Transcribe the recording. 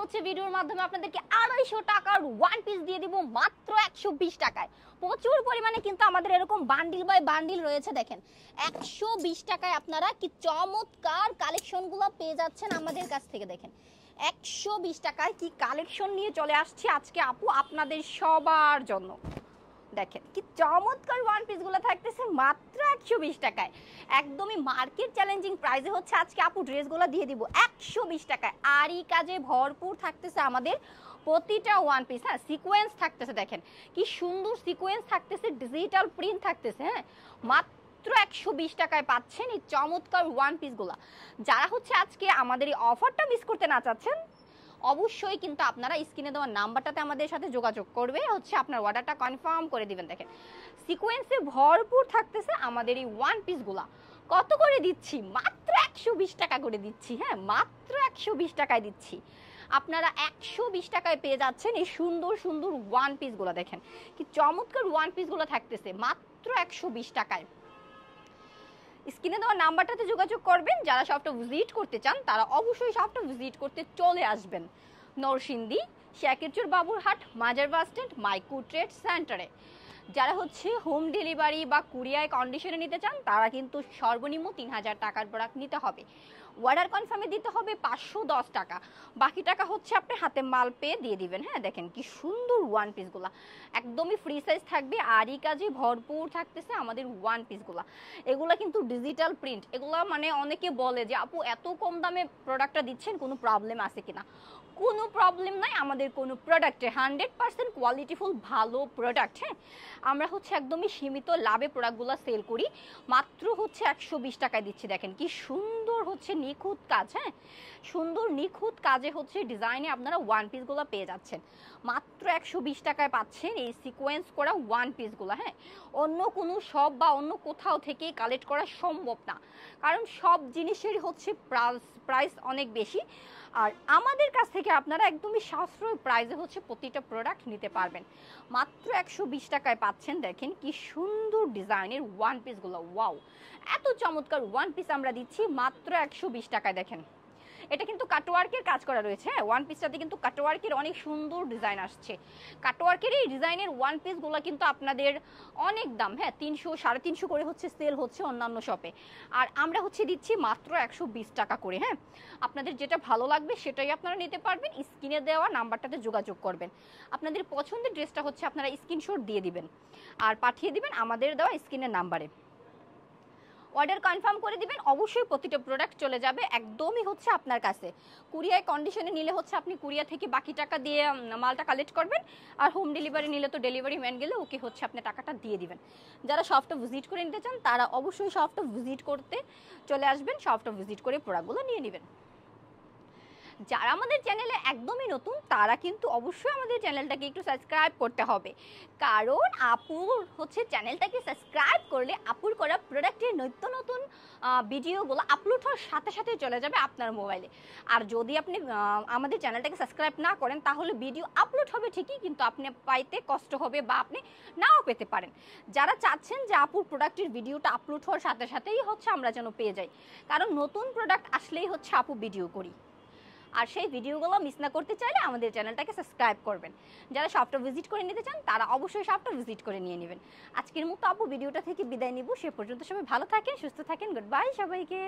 হচ্ছে ভিডিওর মাধ্যমে আপনাদেরকে 250 টাকার ওয়ান পিস দিয়ে দিব মাত্র 120 টাকায়। প্রচুর পরিমাণে কিন্তু আমাদের এরকম বান্ডিল বাই বান্ডিল রয়েছে। দেখেন 120 টাকায় আপনারা কি চমৎকার কালেকশনগুলো পেয়ে যাচ্ছেন আমাদের কাছ থেকে। দেখেন 120 টাকায় কি কালেকশন নিয়ে চলে আসছি আজকে আপু আপনাদের সবার জন্য। দেখেন কি চমৎকার ওয়ান পিসগুলো থাকতেছে মাত্র 120 টাকায়, একদমই মার্কেট চ্যালেঞ্জিং প্রাইসে হচ্ছে আজকে আপু ড্রেসগুলো দিয়ে দিব 120 টাকায়। আরই কাজে ভরপুর থাকতেছে আমাদের প্রতিটা ওয়ান পিস। হ্যাঁ, সিকোয়েন্স থাকতেছে, দেখেন কি সুন্দর সিকোয়েন্স থাকতেছে, ডিজিটাল প্রিন্ট থাকতেছে। হ্যাঁ, মাত্র 120 টাকায় পাচ্ছেন এই চমৎকার ওয়ান পিসগুলো। যারা হচ্ছে আজকে আমাদের এই অফারটা মিস করতে না চাচ্ছেন, অবশ্যই কিন্তু আপনারা স্ক্রিনে দেওয়া নাম্বারটাতে আমাদের সাথে যোগাযোগ করবে, হচ্ছে আপনার অর্ডারটা কনফার্ম করে দিবেন। দেখেন সিকোয়েন্সে ভরপুর থাকতেছে আমাদের এই ওয়ান পিসগুলা। কত করে দিচ্ছি? মাত্র 120 টাকা করে দিচ্ছি। হ্যাঁ, মাত্র 120 টাকায় দিচ্ছি। আপনারা 120 টাকায় পেয়ে যাচ্ছেন এই সুন্দর সুন্দর ওয়ান পিসগুলো। দেখেন কি চমৎকার ওয়ান পিসগুলো থাকতেছে মাত্র 120 টাকায়। স্ক্রিনে দেওয়া নাম্বারটাতে যোগাযোগ করবেন। যারা শপটা ভিজিট করতে চান তারা অবশ্যই শপটা ভিজিট করতে চলে আসবেন নরসিংদী শেকেরচর বাবুরহাট মাজার বাস স্ট্যান্ড মাইকু ট্রেড সেন্টারে। যারা হচ্ছে হোম ডেলিভারি বা কুরিয়ার কন্ডিশনে নিতে চান তারা কিন্তু সর্বনিম্ন 3000 টাকার প্রোডাক্ট নিতে হবে। অর্ডার কনফার্মে দিতে হবে 510 টাকা, বাকি টাকা হচ্ছে আপনি হাতে মাল পেয়ে দিয়ে দিবেন। হ্যাঁ, দেখেন কি সুন্দর ওয়ান পিসগুলো, একদমই ফ্রি সাইজ থাকবে, আরই কাজে ভরপুর থাকতেছে আমাদের ওয়ান পিসগুলো। এগুলো কিন্তু ডিজিটাল প্রিন্ট। এগুলো মানে অনেকে বলে যে আপু এত কম দামে প্রোডাক্টটা দিচ্ছেন, কোনো প্রবলেম আছে কিনা? কোনো প্রবলেম নাই আমাদের কোনো প্রোডাক্টে, 100% কোয়ালিটিফুল ভালো প্রোডাক্ট। হ্যাঁ, আমরা হচ্ছে একদমই সীমিত লাভে প্রোডাক্টগুলো সেল করি, মাত্র হচ্ছে 120 টাকায় দিচ্ছি। দেখেন কি সুন্দর হচ্ছে নিখুঁত কাজ। হ্যাঁ, সুন্দর নিখুঁত কাজে হচ্ছে ডিজাইনে আপনারা ওয়ান পিসগুলো পেয়ে যাচ্ছেন মাত্র 120 টাকায় পাচ্ছেন এই সিকোয়েন্স করা ওয়ান পিসগুলো। হ্যাঁ, অন্য কোনো শপ বা অন্য কোথাও থেকে কালেক্ট করা সম্ভব না, কারণ সব জিনিসেরই হচ্ছে প্রাইস অনেক বেশি। আর আমাদের কাছ থেকে আপনারা একদমই সাশ্রয়ী প্রাইসে হচ্ছে প্রতিটা প্রোডাক্ট নিতে পারবেন। মাত্র 120 টাকায় পাচ্ছেন। দেখেন কি সুন্দর ডিজাইনের ওয়ান পিসগুলো, ওয়াও, এত চমৎকার ওয়ান পিস আমরা দিচ্ছি মাত্র 120 টাকায়। দেখেন এটা কিন্তু কাটওয়ার্কের কাজ করা রয়েছে। হ্যাঁ, ওয়ান পিসটাতে কিন্তু কাটওয়ার্কের অনেক সুন্দর ডিজাইন আসছে। কাটওয়ার্কের এই ডিজাইনের ওয়ান পিসগুলো কিন্তু আপনাদের অনেক দাম। হ্যাঁ, 300 350 করে হচ্ছে সেল হচ্ছে অন্যান্য শপে, আর আমরা হচ্ছে দিচ্ছি মাত্র 120 টাকা করে। হ্যাঁ, আপনাদের যেটা ভালো লাগবে সেটাই আপনারা নিতে পারবেন। স্ক্রিনে দেওয়া নাম্বারটাতে যোগাযোগ করবেন। আপনাদের পছন্দের ড্রেসটা হচ্ছে আপনারা স্ক্রিনশট দিয়ে দিবেন আর পাঠিয়ে দিবেন আমাদের দেওয়া স্ক্রিনের নাম্বারে। অর্ডার কনফার্ম করে দিবেন, অবশ্যই প্রতিটা প্রোডাক্ট চলে যাবে একদমই হচ্ছে আপনার কাছে। কুরিয়ার কন্ডিশনে নিলে হচ্ছে আপনি কুরিয়ার থেকে বাকি টাকা দিয়ে মালটা কালেক্ট করবেন, আর হোম ডেলিভারি নিলে তো ডেলিভারি ম্যান গেলে ওকে হচ্ছে আপনি টাকাটা দিয়ে দিবেন। যারা শপটা ভিজিট করে নিতে চান তারা অবশ্যই শপটা ভিজিট করতে চলে আসবেন, শপটা ভিজিট করে প্রোডাক্টগুলো নিয়ে নেবেন। যারা আমাদের চ্যানেলে একদমই নতুন তারা কিন্তু অবশ্যই আমাদের চ্যানেলটাকে একটু সাবস্ক্রাইব করতে হবে, কারণ আপুর হচ্ছে চ্যানেলটাকে সাবস্ক্রাইব করলে আপুর করা প্রোডাক্টের নিত্য নতুন ভিডিওগুলো আপলোড হওয়ার সাথে সাথে চলে যাবে আপনার মোবাইলে। আর যদি আপনি আমাদের চ্যানেলটাকে সাবস্ক্রাইব না করেন তাহলে ভিডিও আপলোড হবে ঠিকই, কিন্তু আপনি পাইতে কষ্ট হবে বা আপনি নাও পেতে পারেন। যারা চাচ্ছেন যে আপুর প্রোডাক্টের ভিডিওটা আপলোড হওয়ার সাথে সাথেই হচ্ছে আমরা যেন পেয়ে যাই, কারণ নতুন প্রোডাক্ট আসলেই হচ্ছে আপু ভিডিও করি, আর সেই ভিডিওগুলো মিস না করতে চাইলে আমাদের চ্যানেলটাকে সাবস্ক্রাইব করবেন। যারা শপটা ভিজিট করে নিতে চান তারা অবশ্যই শপটা ভিজিট করে নিয়ে নেবেন। আজকের মতো আপু ভিডিওটা থেকে বিদায় নিব, সে পর্যন্ত সবাই ভালো থাকেন, সুস্থ থাকেন, গুড বাই সবাইকে।